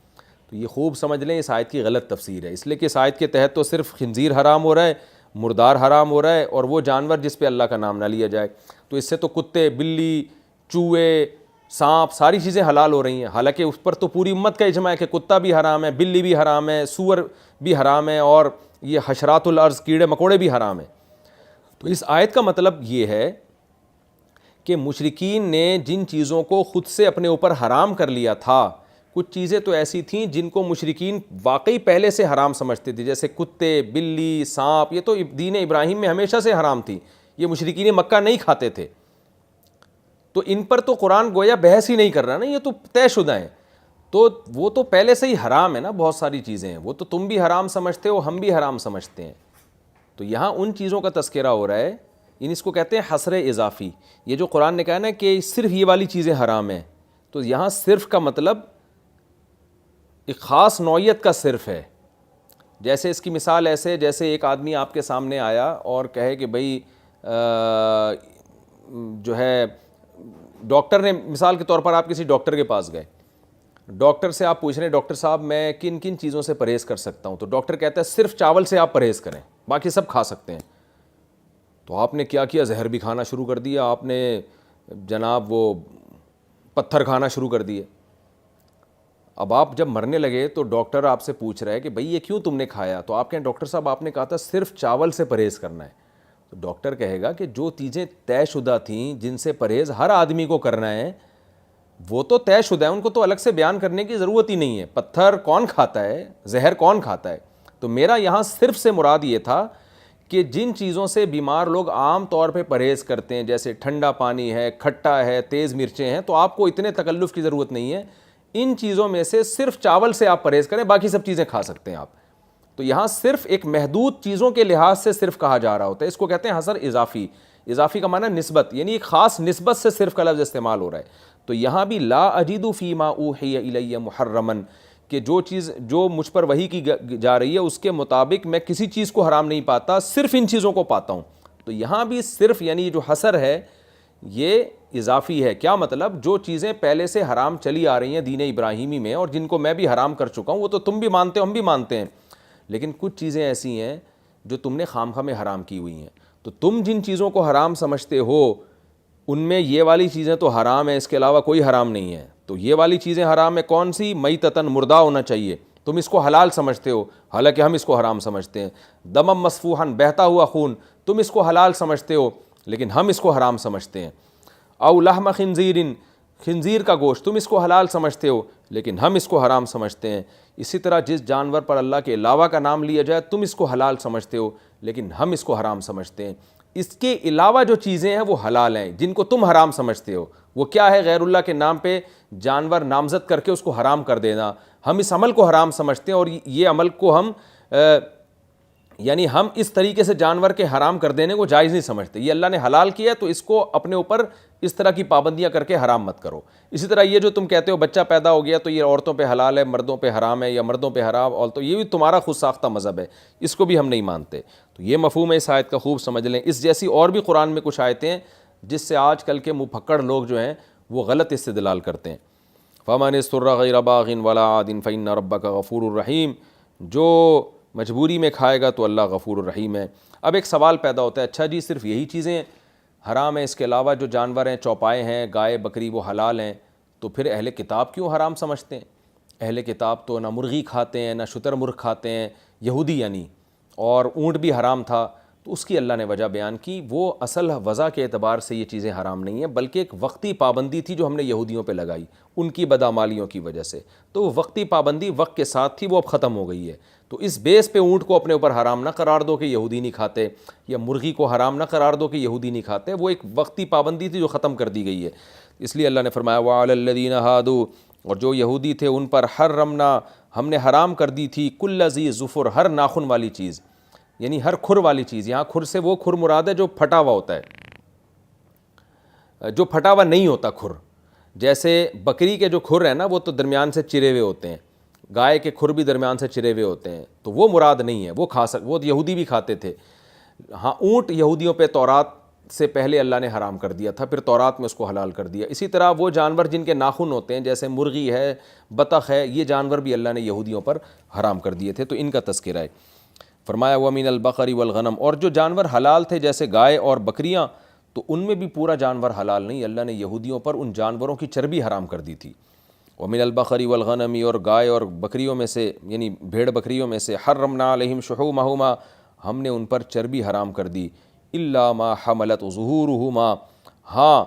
تو یہ خوب سمجھ لیں اس آیت کی غلط تفسیر ہے، اس لیے کہ اس آیت کے تحت تو صرف خنزیر حرام ہو رہا ہے، مردار حرام ہو رہا ہے، اور وہ جانور جس پہ اللہ کا نام نہ لیا جائے. تو اس سے تو کتے، بلی، چوہے، سانپ، ساری چیزیں حلال ہو رہی ہیں. حالانکہ اس پر تو پوری امت کا اجماع ہے کہ کتا بھی حرام ہے، بلی بھی حرام ہے، سور بھی حرام ہے، اور یہ حشرات الارض کیڑے مکوڑے بھی حرام ہیں. تو اس آیت کا مطلب یہ ہے کہ مشرکین نے جن چیزوں کو خود سے اپنے اوپر حرام کر لیا تھا، کچھ چیزیں تو ایسی تھیں جن کو مشرکین واقعی پہلے سے حرام سمجھتے تھے، جیسے کتے، بلی، سانپ. یہ تو دین ابراہیم میں ہمیشہ سے حرام تھی، یہ مشرکین مکہ نہیں کھاتے تھے. تو ان پر تو قرآن گویا بحث ہی نہیں کر رہا نا، یہ تو طے شدہ ہیں. تو وہ تو پہلے سے ہی حرام ہے نا، بہت ساری چیزیں ہیں، وہ تو تم بھی حرام سمجھتے ہو، ہم بھی حرام سمجھتے ہیں. تو یہاں ان چیزوں کا تذکرہ ہو رہا ہے، اس کو کہتے ہیں حصر اضافی. یہ جو قرآن نے کہا نا کہ صرف یہ والی چیزیں حرام ہیں، تو یہاں صرف کا مطلب ایک خاص نوعیت کا صرف ہے. جیسے اس کی مثال ایسے، جیسے ایک آدمی آپ کے سامنے آیا اور کہے کہ بھئی جو ہے ڈاکٹر نے، مثال کے طور پر آپ کسی ڈاکٹر کے پاس گئے، ڈاکٹر سے آپ پوچھ رہے ہیں ڈاکٹر صاحب میں کن کن چیزوں سے پرہیز کر سکتا ہوں، تو ڈاکٹر کہتا ہے صرف چاول سے آپ پرہیز کریں، باقی سب کھا سکتے ہیں. تو آپ نے کیا کیا، زہر بھی کھانا شروع کر دیا، آپ نے جناب وہ پتھر کھانا شروع کر دیے. اب آپ جب مرنے لگے تو ڈاکٹر آپ سے پوچھ رہا ہے کہ بھئی یہ کیوں تم نے کھایا، تو آپ کہیں ڈاکٹر صاحب آپ نے کہا تھا صرف چاول سے پرہیز کرنا ہے. تو ڈاکٹر کہے گا کہ جو چیزیں طے شدہ تھیں جن سے پرہیز ہر آدمی کو کرنا ہے، وہ تو طے شدہ ہیں، ان کو تو الگ سے بیان کرنے کی ضرورت ہی نہیں ہے. پتھر کون کھاتا ہے، زہر کون کھاتا ہے. تو میرا یہاں صرف سے مراد یہ تھا کہ جن چیزوں سے بیمار لوگ عام طور پہ پرہیز کرتے ہیں، جیسے ٹھنڈا پانی ہے، کھٹا ہے، تیز مرچیں ہیں، تو آپ کو اتنے تکلف کی ضرورت نہیں ہے. ان چیزوں میں سے صرف چاول سے آپ پرہیز کریں، باقی سب چیزیں کھا سکتے ہیں آپ. تو یہاں صرف ایک محدود چیزوں کے لحاظ سے صرف کہا جا رہا ہوتا ہے. اس کو کہتے ہیں حصر اضافی. اضافی کا معنی نسبت، یعنی ایک خاص نسبت سے صرف کا لفظ استعمال ہو رہا ہے. تو یہاں بھی لا اجد فیما اوحی الی محرما، کہ جو چیز جو مجھ پر وحی کی جا رہی ہے اس کے مطابق میں کسی چیز کو حرام نہیں پاتا، صرف ان چیزوں کو پاتا ہوں. تو یہاں بھی صرف یعنی جو حصر ہے یہ اضافی ہے. کیا مطلب؟ جو چیزیں پہلے سے حرام چلی آ رہی ہیں دین ابراہیمی میں، اور جن کو میں بھی حرام کر چکا ہوں، وہ تو تم بھی مانتے ہو، ہم بھی مانتے ہیں، لیکن کچھ چیزیں ایسی ہیں جو تم نے خام میں حرام کی ہوئی ہیں. تو تم جن چیزوں کو حرام سمجھتے ہو ان میں یہ والی چیزیں تو حرام ہیں، اس کے علاوہ کوئی حرام نہیں ہے. تو یہ والی چیزیں حرام ہے کون سی؟ میتتن، مردہ ہونا چاہیے، تم اس کو حلال سمجھتے ہو، حالانکہ ہم اس کو حرام سمجھتے ہیں. دمم مسفوحن، بہتا ہوا خون، تم اس کو حلال سمجھتے ہو لیکن ہم اس کو حرام سمجھتے ہیں. او لحم خنزیر، خنزیر کا گوشت تم اس کو حلال سمجھتے ہو لیکن ہم اس کو حرام سمجھتے ہیں. اسی طرح جس جانور پر اللہ کے علاوہ کا نام لیا جائے تم اس کو حلال سمجھتے ہو لیکن ہم اس کو حرام سمجھتے ہیں. اس کے علاوہ جو چیزیں ہیں وہ حلال ہیں جن کو تم حرام سمجھتے ہو. وہ کیا ہے؟ غیر اللہ کے نام پہ جانور نامزد کر کے اس کو حرام کر دینا. ہم اس عمل کو حرام سمجھتے ہیں، اور یہ عمل کو ہم یعنی ہم اس طریقے سے جانور کے حرام کر دینے کو جائز نہیں سمجھتے. یہ اللہ نے حلال کیا ہے تو اس کو اپنے اوپر اس طرح کی پابندیاں کر کے حرام مت کرو. اسی طرح یہ جو تم کہتے ہو بچہ پیدا ہو گیا تو یہ عورتوں پہ حلال ہے، مردوں پہ حرام ہے، یا مردوں پہ حرام، اور تو یہ بھی تمہارا خود ساختہ مذہب ہے، اس کو بھی ہم نہیں مانتے. تو یہ مفہوم ہے اس آیت کا، خوب سمجھ لیں. اس جیسی اور بھی قرآن میں کچھ آیتیں ہیں جس سے آج کل کے مپھکڑ لوگ جو ہیں وہ غلط استدلال کرتے ہیں. فَمَنِ اسْتُرَّ غَيْرَ بَاغٍ وَلَا عَادٍ فَإِنَّ رَبَّكَ غَفُورٌ الرَّحِيمٌ. جو مجبوری میں کھائے گا تو اللہ غفور الرحیم ہے. اب ایک سوال پیدا ہوتا ہے، اچھا جی صرف یہی چیزیں حرام ہیں، اس کے علاوہ جو جانور ہیں، چوپائے ہیں، گائے بکری، وہ حلال ہیں، تو پھر اہل کتاب کیوں حرام سمجھتے ہیں؟ اہل کتاب تو نہ مرغی کھاتے ہیں، نہ شتر مرغ کھاتے ہیں، یہودی یعنی، اور اونٹ بھی حرام تھا. تو اس کی اللہ نے وجہ بیان کی، وہ اصل وضع کے اعتبار سے یہ چیزیں حرام نہیں ہیں، بلکہ ایک وقتی پابندی تھی جو ہم نے یہودیوں پہ لگائی ان کی بدعمالیوں کی وجہ سے. تو وہ وقتی پابندی وقت کے ساتھ تھی، وہ اب ختم ہو گئی ہے. تو اس بیس پہ اونٹ کو اپنے اوپر حرام نہ قرار دو کہ یہودی نہیں کھاتے، یا مرغی کو حرام نہ قرار دو کہ یہودی نہیں کھاتے. وہ ایک وقتی پابندی تھی جو ختم کر دی گئی ہے. اس لیے اللہ نے فرمایا وَعَلَى الَّذِينَ هَادُوا، اور جو یہودی تھے ان پر حرمنا ہم نے حرام کر دی تھی کل ذی ظفر، ہر ناخن والی چیز، یعنی ہر کھر والی چیز. یہاں کھر سے وہ کھر مراد ہے جو پھٹا ہوا ہوتا ہے، جو پھٹا ہوا نہیں ہوتا کھر. جیسے بکری کے جو کھر ہیں نا وہ تو درمیان سے چرے ہوئے ہوتے ہیں، گائے کے کھر بھی درمیان سے چرے ہوئے ہوتے ہیں، تو وہ مراد نہیں ہے. وہ وہ یہودی بھی کھاتے تھے. ہاں اونٹ یہودیوں پہ تورات سے پہلے اللہ نے حرام کر دیا تھا، پھر تورات میں اس کو حلال کر دیا. اسی طرح وہ جانور جن کے ناخن ہوتے ہیں جیسے مرغی ہے، بطخ ہے، یہ جانور بھی اللہ نے یہودیوں پر حرام کر دیے تھے. تو ان کا تذکرہ ہے. فرمایا وَمِنَ الْبَقَرِ وَالْغَنَمِ، اور جو جانور حلال تھے جیسے گائے اور بکریاں، تو ان میں بھی پورا جانور حلال نہیں، اللہ نے یہودیوں پر ان جانوروں کی چربی حرام کر دی تھی. وَمِنَ الْبَقَرِ وَالْغَنَمِ، اور گائے اور بکریوں میں سے یعنی بھیڑ بکریوں میں سے حرمنا علیہم شحومہما، ہم نے ان پر چربی حرام کر دی. الا ما حملت ظہورہما، ہاں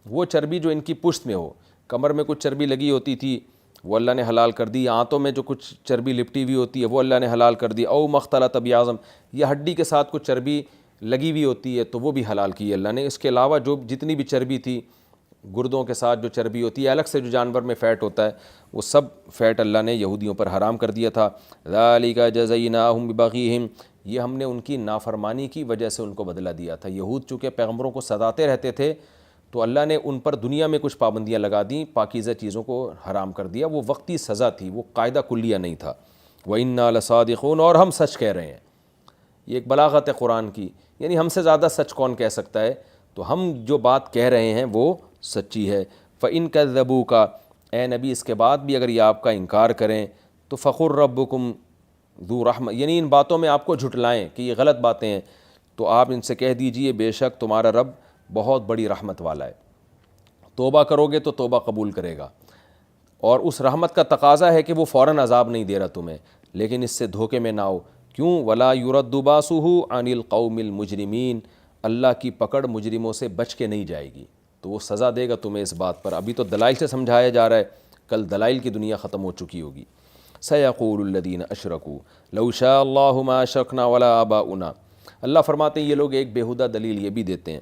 وہ چربی جو ان کی پشت میں ہو، کمر میں کچھ چربی لگی ہوتی تھی وہ اللہ نے حلال کر دی، آنتوں میں جو کچھ چربی لپٹی ہوئی ہوتی ہے وہ اللہ نے حلال کر دی. او مختلط بعظم، یا ہڈی کے ساتھ کچھ چربی لگی ہوئی ہوتی ہے تو وہ بھی حلال کی اللہ نے. اس کے علاوہ جو جتنی بھی چربی تھی، گردوں کے ساتھ جو چربی ہوتی ہے، الگ سے جو جانور میں فیٹ ہوتا ہے، وہ سب فیٹ اللہ نے یہودیوں پر حرام کر دیا تھا. ذالک جزیناہم ببغیہم، یہ ہم نے ان کی نافرمانی کی وجہ سے ان کو بدلہ دیا تھا. یہود چونکہ پیغمبروں کو ستاتے رہتے تھے تو اللہ نے ان پر دنیا میں کچھ پابندیاں لگا دیں، پاکیزہ چیزوں کو حرام کر دیا. وہ وقتی سزا تھی، وہ قاعدہ کلیہ نہیں تھا. وَإِنَّا لَصَادِقُونَ، اور ہم سچ کہہ رہے ہیں. یہ ایک بلاغت ہے قرآن کی، یعنی ہم سے زیادہ سچ کون کہہ سکتا ہے، تو ہم جو بات کہہ رہے ہیں وہ سچی ہے. فَإِن كَذَّبُوكَ، اے نبی اس کے بعد بھی اگر یہ آپ کا انکار کریں تو فَقُلْ رَبُّكُمْ ذو رحمہ، یعنی ان باتوں میں آپ کو جھٹلائیں کہ یہ غلط باتیں ہیں، تو آپ ان سے کہہ دیجئے بے شک تمہارا رب بہت بڑی رحمت والا ہے. توبہ کرو گے تو توبہ قبول کرے گا، اور اس رحمت کا تقاضا ہے کہ وہ فوراً عذاب نہیں دے رہا تمہیں، لیکن اس سے دھوکے میں نہ آؤ. کیوں؟ ولا يرد باسه عن القوم المجرمین، اللہ کی پکڑ مجرموں سے بچ کے نہیں جائے گی، تو وہ سزا دے گا تمہیں اس بات پر. ابھی تو دلائل سے سمجھایا جا رہا ہے، کل دلائل کی دنیا ختم ہو چکی ہوگی. سیقول الذین اشرکوا لو شاء اللہ ما اشرکنا ولا آباؤنا، اللہ فرماتے ہیں یہ لوگ ایک بیہودہ دلیل یہ بھی دیتے ہیں.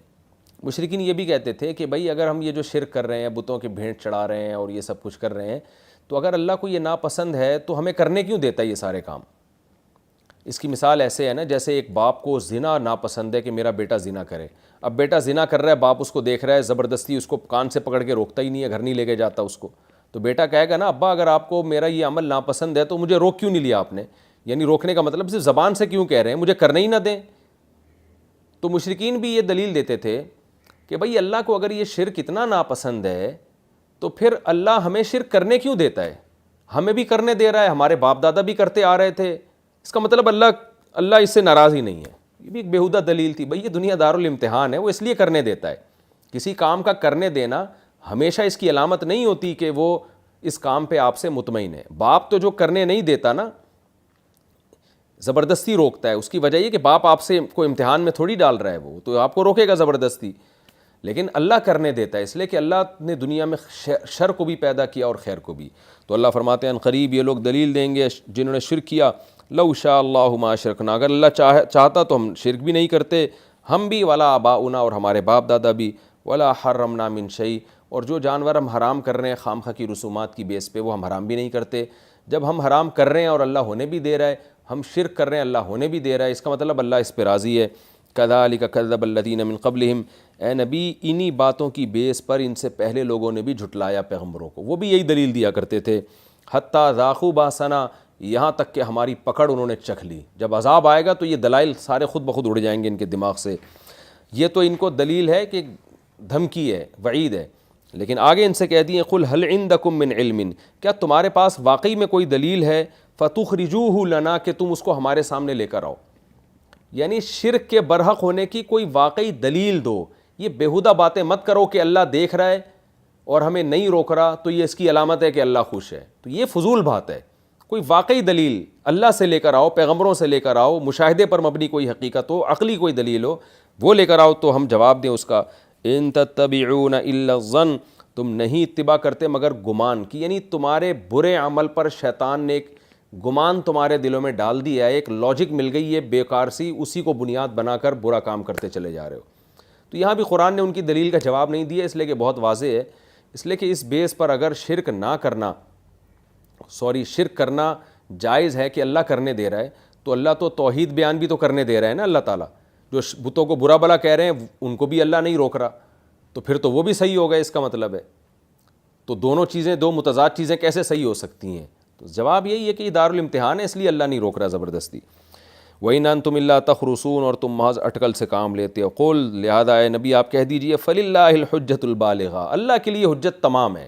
مشرکین یہ بھی کہتے تھے کہ بھئی اگر ہم یہ جو شرک کر رہے ہیں، بتوں کے بھینٹ چڑھا رہے ہیں اور یہ سب کچھ کر رہے ہیں، تو اگر اللہ کو یہ ناپسند ہے تو ہمیں کرنے کیوں دیتا ہے یہ سارے کام. اس کی مثال ایسے ہے نا، جیسے ایک باپ کو زنا ناپسند ہے کہ میرا بیٹا زنا کرے. اب بیٹا زنا کر رہا ہے، باپ اس کو دیکھ رہا ہے، زبردستی اس کو کان سے پکڑ کے روکتا ہی نہیں ہے، گھر نہیں لے کے جاتا اس کو. تو بیٹا کہے گا نا ابا اگر آپ کو میرا یہ عمل ناپسند ہے تو مجھے روک کیوں نہیں لیا آپ نے، یعنی روکنے کا مطلب صرف زبان سے کیوں کہہ رہے ہیں، مجھے کرنے ہی نہ دیں. تو مشرکین بھی یہ دلیل دیتے تھے کہ بھئی اللہ کو اگر یہ شرک اتنا ناپسند ہے تو پھر اللہ ہمیں شرک کرنے کیوں دیتا ہے، ہمیں بھی کرنے دے رہا ہے، ہمارے باپ دادا بھی کرتے آ رہے تھے، اس کا مطلب اللہ اس سے ناراض ہی نہیں ہے. یہ بھی ایک بیہودہ دلیل تھی. بھئی یہ دنیا دارالامتحان ہے، وہ اس لیے کرنے دیتا ہے. کسی کام کا کرنے دینا ہمیشہ اس کی علامت نہیں ہوتی کہ وہ اس کام پہ آپ سے مطمئن ہے. باپ تو جو کرنے نہیں دیتا نا، زبردستی روکتا ہے، اس کی وجہ یہ کہ باپ آپ سے کو امتحان میں تھوڑی ڈال رہا ہے، وہ تو آپ کو روکے گا زبردستی. لیکن اللہ کرنے دیتا ہے اس لیے کہ اللہ نے دنیا میں شر کو بھی پیدا کیا اور خیر کو بھی. تو اللہ فرماتے ہیں قریب یہ لوگ دلیل دیں گے جنہوں نے شرک کیا، لو شاء اللہ ما اشرکنا، اگر اللہ چاہتا تو ہم شرک بھی نہیں کرتے، ہم بھی، ولا آباؤنا، اور ہمارے باپ دادا بھی، ولا حرمنا من شیء، اور جو جانور ہم حرام کر رہے ہیں خامخواہ کی رسومات کی بیس پہ وہ ہم حرام بھی نہیں کرتے. جب ہم حرام کر رہے ہیں اور اللہ ہونے بھی دے رہا ہے، ہم شرک کر رہے ہیں اللہ ہونے بھی دے رہا ہے، اس کا مطلب اللہ اس پہ راضی ہے. کذالک کذب الذین من قبلہم، اے نبی انہی باتوں کی بیس پر ان سے پہلے لوگوں نے بھی جھٹلایا پیغمبروں کو، وہ بھی یہی دلیل دیا کرتے تھے. حتیٰ ذاقوا باسنا، یہاں تک کہ ہماری پکڑ انہوں نے چکھ لی. جب عذاب آئے گا تو یہ دلائل سارے خود بخود اڑ جائیں گے ان کے دماغ سے. یہ تو ان کو دلیل ہے کہ دھمکی ہے، وعید ہے. لیکن آگے ان سے کہہ دیے قل هل عندکم من علم، کیا تمہارے پاس واقعی میں کوئی دلیل ہے، فتخرجوہ لنا، کہ تم اس کو ہمارے سامنے لے کر آؤ. یعنی شرک کے برحق ہونے کی کوئی واقعی دلیل دو. یہ بیہودہ باتیں مت کرو کہ اللہ دیکھ رہا ہے اور ہمیں نہیں روک رہا تو یہ اس کی علامت ہے کہ اللہ خوش ہے. تو یہ فضول بات ہے. کوئی واقعی دلیل اللہ سے لے کر آؤ، پیغمبروں سے لے کر آؤ، مشاہدے پر مبنی کوئی حقیقت ہو، عقلی کوئی دلیل ہو، وہ لے کر آؤ تو ہم جواب دیں اس کا. ان تتبعون الا الظن، تم نہیں اتباع کرتے مگر گمان کی، یعنی تمہارے برے عمل پر شیطان نے ایک گمان تمہارے دلوں میں ڈال دیا ہے، ایک لاجک مل گئی ہے بیکار سی، اسی کو بنیاد بنا کر برا کام کرتے چلے جا رہے ہو. تو یہاں بھی قرآن نے ان کی دلیل کا جواب نہیں دیا، اس لیے کہ بہت واضح ہے، اس لیے کہ اس بیس پر اگر شرک کرنا جائز ہے کہ اللہ کرنے دے رہا ہے تو اللہ تو توحید بیان بھی تو کرنے دے رہا ہے نا. اللہ تعالیٰ جو بتوں کو برا بلا کہہ رہے ہیں ان کو بھی اللہ نہیں روک رہا, تو پھر تو وہ بھی صحیح ہو گئے, اس کا مطلب ہے. تو دونوں چیزیں, دو متضاد چیزیں کیسے صحیح ہو سکتی ہیں؟ تو جواب یہی ہے کہ یہ دارالامتحان ہے, اس لیے اللہ نہیں روک رہا زبردستی. وَإِنْ أَنْتُمْ إِلَّا تَخْرُصُونَ, اور تم محض اٹکل سے کام لیتے ہو. قُلْ, لہذا اے نبی آپ کہہ دیجئے, فَلِلَّهِ الْحُجَّةُ الْبَالِغَةُ, اللہ کے لیے حجت تمام ہے.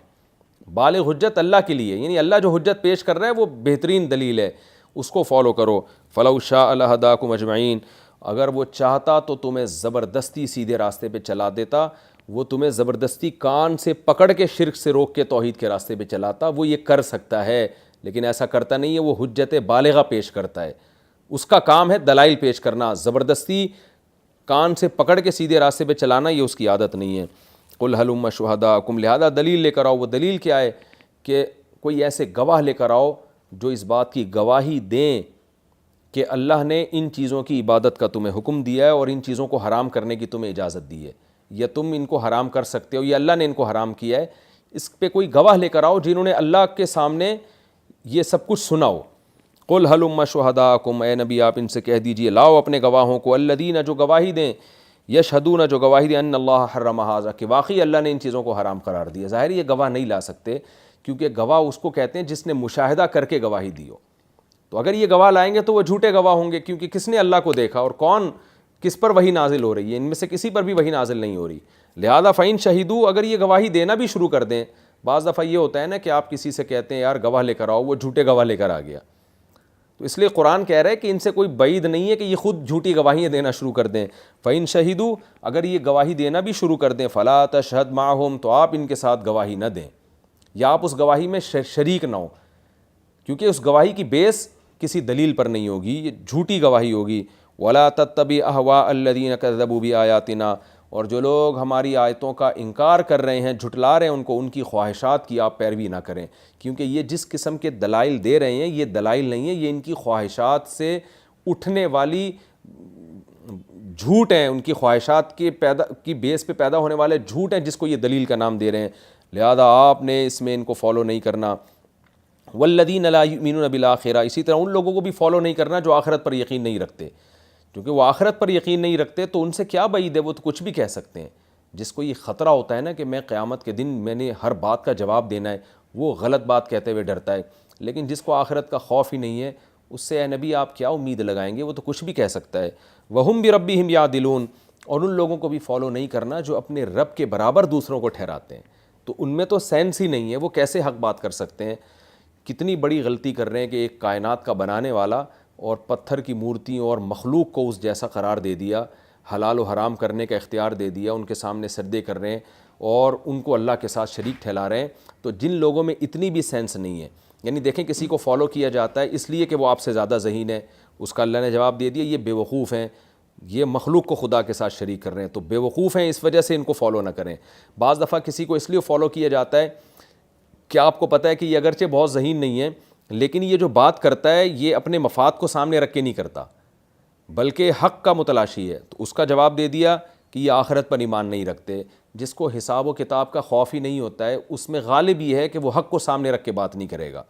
بالغ حجت اللہ کے لیے, یعنی اللہ جو حجت پیش کر رہا ہے وہ بہترین دلیل ہے, اس کو فالو کرو. فَلَوْ شَاءَ لَهَدَاكُمْ أَجْمَعِينَ, اگر وہ چاہتا تو تمہیں زبردستی سیدھے راستے پہ چلا دیتا. وہ تمہیں زبردستی کان سے پکڑ کے شرک سے روک کے توحید کے راستے پہ چلاتا. وہ یہ کر سکتا ہے لیکن ایسا کرتا نہیں ہے. وہ حجت بالغہ پیش کرتا ہے, اس کا کام ہے دلائل پیش کرنا. زبردستی کان سے پکڑ کے سیدھے راستے پہ چلانا یہ اس کی عادت نہیں ہے. قُلْ هَلُمَّ شُهَدَاءَكُمْ, لہذا دلیل لے کر آؤ. وہ دلیل کیا ہے کہ کوئی ایسے گواہ لے کر آؤ جو اس بات کی گواہی دیں کہ اللہ نے ان چیزوں کی عبادت کا تمہیں حکم دیا ہے اور ان چیزوں کو حرام کرنے کی تمہیں اجازت دی ہے, یا تم ان کو حرام کر سکتے ہو, یا اللہ نے ان کو حرام کیا ہے. اس پہ کوئی گواہ لے کر آؤ جنہوں نے اللہ کے سامنے یہ سب کچھ سنا ہو. قُلْ هَلُمَّ شُهَدَاءَكُمْ, اے نبی آپ ان سے کہہ دیجئے لاؤ اپنے گواہوں کو, الذین, جو گواہی دیں, یشہدون, جو گواہی دیں, ان اللہ حرم ھذا, کہ واقعی اللہ نے ان چیزوں کو حرام قرار دیا. ظاہر یہ گواہ نہیں لا سکتے کیونکہ گواہ اس کو کہتے ہیں جس نے مشاہدہ کر کے گواہی دی ہو. تو اگر یہ گواہ لائیں گے تو وہ جھوٹے گواہ ہوں گے, کیونکہ کس نے اللہ کو دیکھا اور کون کس پر وحی نازل ہو رہی ہے؟ ان میں سے کسی پر بھی وحی نازل نہیں ہو رہی. لہذا فَإِن شَهِدُوا, اگر یہ گواہی دینا بھی شروع کر دیں. بعض دفعہ یہ ہوتا ہے نا کہ آپ کسی سے کہتے ہیں یار گواہ لے کر آؤ, وہ جھوٹے گواہ لے کر آ گیا. تو اس لیے قرآن کہہ رہا ہے کہ ان سے کوئی بعید نہیں ہے کہ یہ خود جھوٹی گواہیاں دینا شروع کر دیں. فَإِن شَهِدُوا, اگر یہ گواہی دینا بھی شروع کر دیں, فَلَا تَشْهَدْ مَعَهُمْ, تو آپ ان کے ساتھ گواہی نہ دیں, یا آپ اس گواہی میں شریک نہ ہو, کیونکہ اس گواہی کی بیس کسی دلیل پر نہیں ہوگی, یہ جھوٹی گواہی ہوگی. وَلَا تَتَّبِعْ أَهْوَاءَ الَّذِينَ كَذَّبُوا بِآيَاتِنَا, اور جو لوگ ہماری آیتوں کا انکار کر رہے ہیں, جھٹلا رہے ہیں ان کو, ان کی خواہشات کی آپ پیروی نہ کریں, کیونکہ یہ جس قسم کے دلائل دے رہے ہیں یہ دلائل نہیں ہیں, یہ ان کی خواہشات سے اٹھنے والی جھوٹ ہیں, ان کی خواہشات کی بیس پہ پیدا ہونے والے جھوٹ ہیں جس کو یہ دلیل کا نام دے رہے ہیں. لہذا آپ نے اس میں ان کو فالو نہیں کرنا. والذین لا یؤمنون بالآخرہ, اسی طرح ان لوگوں کو بھی فالو نہیں کرنا جو آخرت پر یقین نہیں رکھتے, کیونکہ وہ آخرت پر یقین نہیں رکھتے تو ان سے کیا بعید ہے, وہ تو کچھ بھی کہہ سکتے ہیں. جس کو یہ خطرہ ہوتا ہے نا کہ میں قیامت کے دن میں نے ہر بات کا جواب دینا ہے, وہ غلط بات کہتے ہوئے ڈرتا ہے. لیکن جس کو آخرت کا خوف ہی نہیں ہے اس سے اے نبی آپ کیا امید لگائیں گے, وہ تو کچھ بھی کہہ سکتا ہے. وَهُمْ بِرَبِّهِمْ يَعْدِلُونَ, اور ان لوگوں کو بھی فالو نہیں کرنا جو اپنے رب کے برابر دوسروں کو ٹھہراتے ہیں. تو ان میں تو سینس ہی نہیں ہے, وہ کیسے حق بات کر سکتے ہیں. کتنی بڑی غلطی کر رہے ہیں کہ ایک کائنات کا بنانے والا اور پتھر کی مورتیوں اور مخلوق کو اس جیسا قرار دے دیا, حلال و حرام کرنے کا اختیار دے دیا, ان کے سامنے سجدے کر رہے ہیں اور ان کو اللہ کے ساتھ شریک ٹھہرا رہے ہیں. تو جن لوگوں میں اتنی بھی سینس نہیں ہے, یعنی دیکھیں کسی کو فالو کیا جاتا ہے اس لیے کہ وہ آپ سے زیادہ ذہین ہے, اس کا اللہ نے جواب دے دیا یہ بے وقوف ہیں, یہ مخلوق کو خدا کے ساتھ شریک کر رہے ہیں, تو بے وقوف ہیں, اس وجہ سے ان کو فالو نہ کریں. بعض دفعہ کسی کو اس لیے فالو کیا جاتا ہے کہ آپ کو پتہ ہے کہ یہ اگرچہ بہت ذہین نہیں ہے لیکن یہ جو بات کرتا ہے یہ اپنے مفاد کو سامنے رکھ کے نہیں کرتا بلکہ حق کا متلاشی ہے, تو اس کا جواب دے دیا کہ یہ آخرت پر ایمان نہیں رکھتے. جس کو حساب و کتاب کا خوف ہی نہیں ہوتا ہے اس میں غالب یہ ہے کہ وہ حق کو سامنے رکھ کے بات نہیں کرے گا.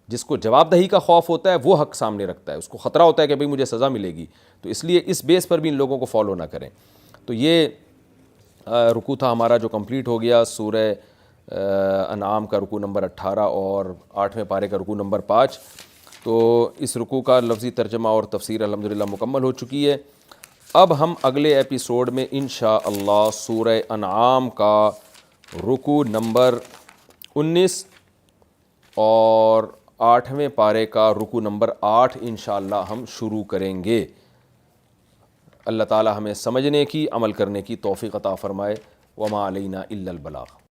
جس کو جواب دہی کا خوف ہوتا ہے وہ حق سامنے رکھتا ہے, اس کو خطرہ ہوتا ہے کہ بھئی مجھے سزا ملے گی, تو اس لیے اس بیس پر بھی ان لوگوں کو فالو نہ کریں. تو یہ رکوع تھا ہمارا جو کمپلیٹ ہو گیا, سورہ انعام کا رکوع نمبر 18 اور 8ویں پارے کا رکوع نمبر 5. تو اس رکوع کا لفظی ترجمہ اور تفسیر الحمدللہ مکمل ہو چکی ہے. اب ہم اگلے ایپیسوڈ میں انشاءاللہ سورہ انعام کا رکوع نمبر 19 اور 8ویں پارے کا رکوع نمبر 8 انشاءاللہ ہم شروع کریں گے. اللہ تعالی ہمیں سمجھنے کی, عمل کرنے کی توفیق عطا فرمائے. وما علینا الا البلاغ.